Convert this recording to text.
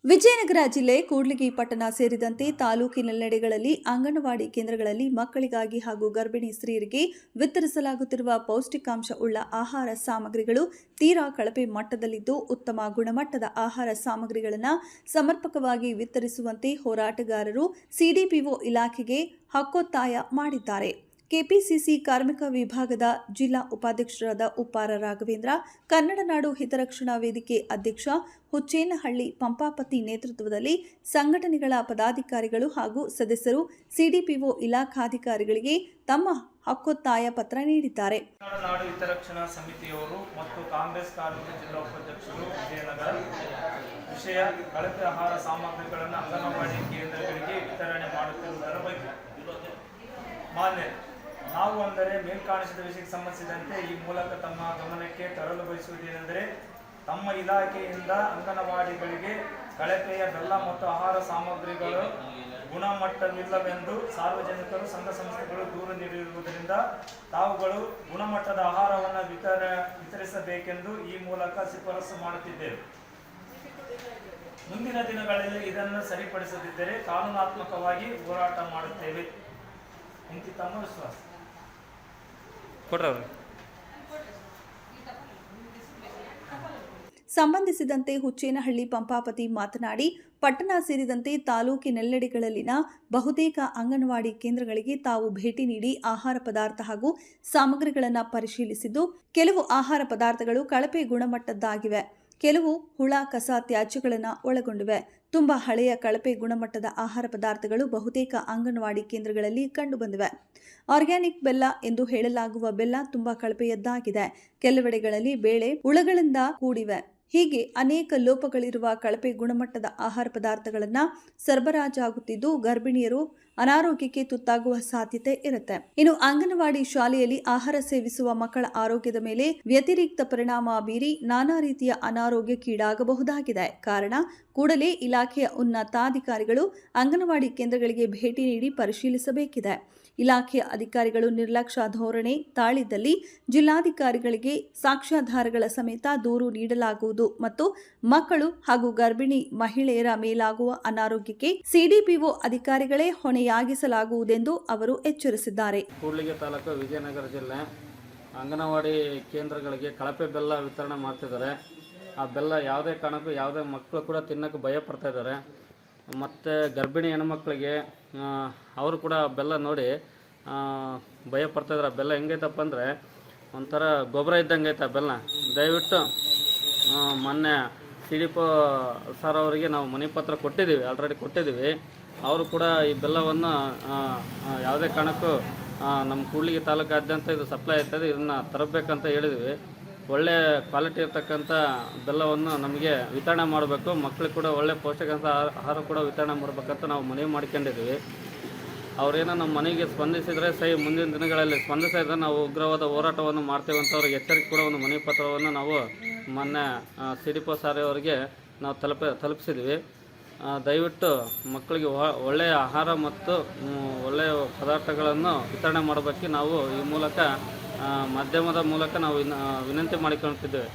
ವಿಜಯನಗರ ಜಿಲ್ಲೆ ಕೂಡ್ಲಿಗಿ ಪಟ್ಟಣ ಸೇರಿದಂತೆ ತಾಲೂಕಿನೆಲ್ಲೆಡೆಗಳಲ್ಲಿ ಅಂಗನವಾಡಿ ಕೇಂದ್ರಗಳಲ್ಲಿ ಮಕ್ಕಳಿಗಾಗಿ ಹಾಗೂ ಗರ್ಭಿಣಿ ಸ್ತ್ರೀಯರಿಗೆ ವಿತರಿಸಲಾಗುತ್ತಿರುವ ಪೌಷ್ಟಿಕಾಂಶ ಉಳ್ಳ ಆಹಾರ ಸಾಮಗ್ರಿಗಳು ತೀರಾ ಕಳಪೆ ಮಟ್ಟದಲ್ಲಿದ್ದು ಉತ್ತಮ ಗುಣಮಟ್ಟದ ಆಹಾರ ಸಾಮಗ್ರಿಗಳನ್ನು ಸಮರ್ಪಕವಾಗಿ ವಿತರಿಸುವಂತೆ ಹೋರಾಟಗಾರರು ಸಿಡಿಪಿಒ ಇಲಾಖೆಗೆ ಹಕ್ಕೊತ್ತಾಯ ಮಾಡಿದ್ದಾರೆ. ಕೆಪಿಸಿಸಿ ಕಾರ್ಮಿಕ ವಿಭಾಗದ ಜಿಲ್ಲಾ ಉಪಾಧ್ಯಕ್ಷರಾದ ಉಪ್ಪಾರ ರಾಘವೇಂದ್ರ, ಕನ್ನಡ ನಾಡು ಹಿತರಕ್ಷಣಾ ವೇದಿಕೆ ಅಧ್ಯಕ್ಷ ಹುಚ್ಚೇನಹಳ್ಳಿ ಪಂಪಾಪತಿ ನೇತೃತ್ವದಲ್ಲಿ ಸಂಘಟನೆಗಳ ಪದಾಧಿಕಾರಿಗಳು ಹಾಗೂ ಸದಸ್ಯರು ಸಿಡಿಪಿಒ ಇಲಾಖಾಧಿಕಾರಿಗಳಿಗೆ ತಮ್ಮ ಹಕ್ಕೊತ್ತಾಯ ಪತ್ರ ನೀಡಿದ್ದಾರೆ. ಕನ್ನಡ ನಾಡು ಹಿತರಕ್ಷಣಾ ಸಮಿತಿಯವರು ಮತ್ತು ಕಾಂಗ್ರೆಸ್ ಕಾರ್ಮಿಕ ಜಿಲ್ಲಾ ಉಪಾಧ್ಯಕ್ಷರು ವಿಜಯನಗರ ವಿಷಯ ಕಳಪೆ ಆಹಾರ ಸಾಮಗ್ರಿಗಳನ್ನು ಅಂಗನವಾಡಿ ಕೇಂದ್ರಗಳಿಗೆ ವಿತರಣೆ ಮಾಡುತ್ತಿರುವುದರ ಬಗ್ಗೆ ಮಾನ್ಯ ನಾವು ಅಂದರೆ ಮೇಲ್ಕಾಣಿಸಿದ ವಿಷಯಕ್ಕೆ ಸಂಬಂಧಿಸಿದಂತೆ ಈ ಮೂಲಕ ತಮ್ಮ ಗಮನಕ್ಕೆ ತರಲು ಬಯಸುವುದೇನೆಂದರೆ, ತಮ್ಮ ಇಲಾಖೆಯಿಂದ ಅಂಗನವಾಡಿಗಳಿಗೆ ಕಳಪೆಯ ಬೆಲ್ಲ ಮತ್ತು ಆಹಾರ ಸಾಮಗ್ರಿಗಳು ಗುಣಮಟ್ಟವಿಲ್ಲವೆಂದು ಸಾರ್ವಜನಿಕರು ಸಂಘ ಸಂಸ್ಥೆಗಳು ದೂರು ನೀಡಿರುವುದರಿಂದ ತಾವುಗಳು ಗುಣಮಟ್ಟದ ಆಹಾರವನ್ನು ವಿತರಿಸಬೇಕೆಂದು ಈ ಮೂಲಕ ಶಿಫಾರಸು ಮಾಡುತ್ತಿದ್ದೇವೆ. ಮುಂದಿನ ದಿನಗಳಲ್ಲಿ ಇದನ್ನು ಸರಿಪಡಿಸದಿದ್ದರೆ ಕಾನೂನಾತ್ಮಕವಾಗಿ ಹೋರಾಟ ಮಾಡುತ್ತೇವೆ ಇಂತಿ ತಮ್ಮ ವಿಶ್ವಾಸ. ಸಂಬಂಧಿಸಿದಂತೆ ಹುಚ್ಚೇನಹಳ್ಳಿ ಪಂಪಾಪತಿ ಮಾತನಾಡಿ, ಪಟ್ಟಣ ಸೇರಿದಂತೆ ತಾಲೂಕಿನೆಲ್ಲೆಡೆಗಳಲ್ಲಿನ ಬಹುತೇಕ ಅಂಗನವಾಡಿ ಕೇಂದ್ರಗಳಿಗೆ ತಾವು ಭೇಟಿ ನೀಡಿ ಆಹಾರ ಪದಾರ್ಥ ಹಾಗೂ ಸಾಮಗ್ರಿಗಳನ್ನು ಪರಿಶೀಲಿಸಿದ್ದು, ಕೆಲವು ಆಹಾರ ಪದಾರ್ಥಗಳು ಕಳಪೆ ಗುಣಮಟ್ಟದ್ದಾಗಿವೆ, ಕೆಲವು ಹುಳ ಕಸ ತ್ಯಾಜ್ಯಗಳನ್ನು ಒಳಗೊಂಡಿವೆ. ತುಂಬಾ ಹಳೆಯ ಕಳಪೆ ಗುಣಮಟ್ಟದ ಆಹಾರ ಪದಾರ್ಥಗಳು ಬಹುತೇಕ ಅಂಗನವಾಡಿ ಕೇಂದ್ರಗಳಲ್ಲಿ ಕಂಡುಬಂದಿವೆ. ಆರ್ಗ್ಯಾನಿಕ್ ಬೆಲ್ಲ ಎಂದು ಹೇಳಲಾಗುವ ಬೆಲ್ಲ ತುಂಬಾ ಕಳಪೆಯದ್ದಾಗಿದೆ. ಕೆಲವೆಡೆಗಳಲ್ಲಿ ಬೇಳೆ ಹುಳಗಳಿಂದ ಕೂಡಿವೆ. ಹೀಗೆ ಅನೇಕ ಲೋಪಗಳಿರುವ ಕಳಪೆ ಗುಣಮಟ್ಟದ ಆಹಾರ ಪದಾರ್ಥಗಳನ್ನು ಸರಬರಾಜಾಗುತ್ತಿದ್ದು, ಗರ್ಭಿಣಿಯರು ಅನಾರೋಗ್ಯಕ್ಕೆ ತುತ್ತಾಗುವ ಸಾಧ್ಯತೆ ಇರುತ್ತೆ. ಇನ್ನು ಅಂಗನವಾಡಿ ಶಾಲೆಯಲ್ಲಿ ಆಹಾರ ಸೇವಿಸುವ ಮಕ್ಕಳ ಆರೋಗ್ಯದ ಮೇಲೆ ವ್ಯತಿರಿಕ್ತ ಪರಿಣಾಮ ಬೀರಿ ನಾನಾ ರೀತಿಯ ಅನಾರೋಗ್ಯಕ್ಕೀಡಾಗಬಹುದಾಗಿದೆ. ಕಾರಣ ಕೂಡಲೇ ಇಲಾಖೆಯ ಉನ್ನತಾಧಿಕಾರಿಗಳು ಅಂಗನವಾಡಿ ಕೇಂದ್ರಗಳಿಗೆ ಭೇಟಿ ನೀಡಿ ಪರಿಶೀಲಿಸಬೇಕಿದೆ. ಇಲಾಖೆಯ ಅಧಿಕಾರಿಗಳು ನಿರ್ಲಕ್ಷ್ಯ ಧೋರಣೆ ತಾಳಿದ್ದಲ್ಲಿ ಜಿಲ್ಲಾಧಿಕಾರಿಗಳಿಗೆ ಸಾಕ್ಷ್ಯಾಧಾರಗಳ ಸಮೇತ ದೂರು ನೀಡಲಾಗುವುದು ಮತ್ತು ಮಕ್ಕಳು ಹಾಗೂ ಗರ್ಭಿಣಿ ಮಹಿಳೆಯರ ಮೇಲಾಗುವ ಅನಾರೋಗ್ಯಕ್ಕೆ ಸಿಡಿಪಿಒ ಅಧಿಕಾರಿಗಳೇ ಹೊಣೆಯಾಗಿಸಲಾಗುವುದೆಂದು ಅವರು ಎಚ್ಚರಿಸಿದ್ದಾರೆ. ಕೂಡ್ಲಿಗಿ ತಾಲೂಕು ವಿಜಯನಗರ ಜಿಲ್ಲೆ ಅಂಗನವಾಡಿ ಕೇಂದ್ರಗಳಿಗೆ ಕಳಪೆ ಬೆಲ್ಲ ವಿತರಣೆ ಮಾಡ್ತಿದ್ದಾರೆ. ಆ ಬೆಲ್ಲ ಯಾವುದೇ ಕಾರಣಕ್ಕೂ ಯಾವುದೇ ಮಕ್ಕಳು ಕೂಡ ತಿನ್ನೋಕ್ಕೆ ಭಯ ಪಡ್ತಾ ಇದ್ದಾರೆ. ಮತ್ತು ಗರ್ಭಿಣಿ ಹೆಣ್ಮಕ್ಳಿಗೆ ಅವರು ಕೂಡ ಬೆಲ್ಲ ನೋಡಿ ಭಯ ಪಡ್ತಾಯಿದ್ದಾರೆ. ಬೆಲ್ಲ ಹೆಂಗೈತಪ್ಪ ಅಂದರೆ ಒಂಥರ ಗೊಬ್ಬರ ಇದ್ದಂಗೆ ಐತೆ ಬೆಲ್ಲ. ದಯವಿಟ್ಟು ಮೊನ್ನೆ ಸಿಡಿಪೋ ಸರ್ ಅವರಿಗೆ ನಾವು ಮನೆ ಪತ್ರ ಆಲ್ರೆಡಿ ಕೊಟ್ಟಿದ್ದೀವಿ. ಅವರು ಕೂಡ ಈ ಬೆಲ್ಲವನ್ನು ಯಾವುದೇ ಕಾರಣಕ್ಕೂ ನಮ್ಮ ಕೂಡ್ಲಿಗಿ ತಾಲೂಕಾದ್ಯಂತ ಇದು ಸಪ್ಲೈ ಆಗ್ತದೆ, ಇದನ್ನು ತರಬೇಕಂತ ಹೇಳಿದ್ವಿ. ಒಳ್ಳೆ ಕ್ವಾಲಿಟಿ ಇರ್ತಕ್ಕಂಥ ಬೆಲ್ಲವನ್ನು ನಮಗೆ ವಿತರಣೆ ಮಾಡಬೇಕು. ಮಕ್ಕಳಿಗೆ ಕೂಡ ಒಳ್ಳೆ ಪೌಷ್ಟಿಕಾಂಶ ಆಹಾರ ಕೂಡ ವಿತರಣೆ ಮಾಡಬೇಕಂತ ನಾವು ಮನವಿ ಮಾಡ್ಕೊಂಡಿದ್ದೀವಿ. ಅವರೇನೋ ನಮ್ಮ ಮನೆಗೆ ಸ್ಪಂದಿಸಿದರೆ ಮುಂದಿನ ದಿನಗಳಲ್ಲಿ ಸ್ಪಂದಿಸಿದ್ರೆ ನಾವು ಉಗ್ರವಾದ ಹೋರಾಟವನ್ನು ಮಾಡ್ತೇವೆ ಅಂತ ಅವ್ರಿಗೆ ಎಚ್ಚರಿಕೆ ಕೂಡ ಒಂದು ಮನವಿ ಪತ್ರವನ್ನು ನಾವು ಮೊನ್ನೆ ಸಿಡಿಪೋ ಸಾರಿ ಅವರಿಗೆ ನಾವು ತಲುಪಿಸಿದ್ವಿ. ದಯವಿಟ್ಟು ಮಕ್ಕಳಿಗೆ ಒಳ್ಳೆಯ ಆಹಾರ ಮತ್ತು ಒಳ್ಳೆಯ ಪದಾರ್ಥಗಳನ್ನು ವಿತರಣೆ ಮಾಡಬೇಕು. ನಾವು ಈ ಮೂಲಕ ಮಾಧ್ಯಮದ ಮೂಲಕ ನಾವು ವಿನಂತಿ ಮಾಡಿಕೊಳ್ಳುತ್ತಿದ್ದೇವೆ.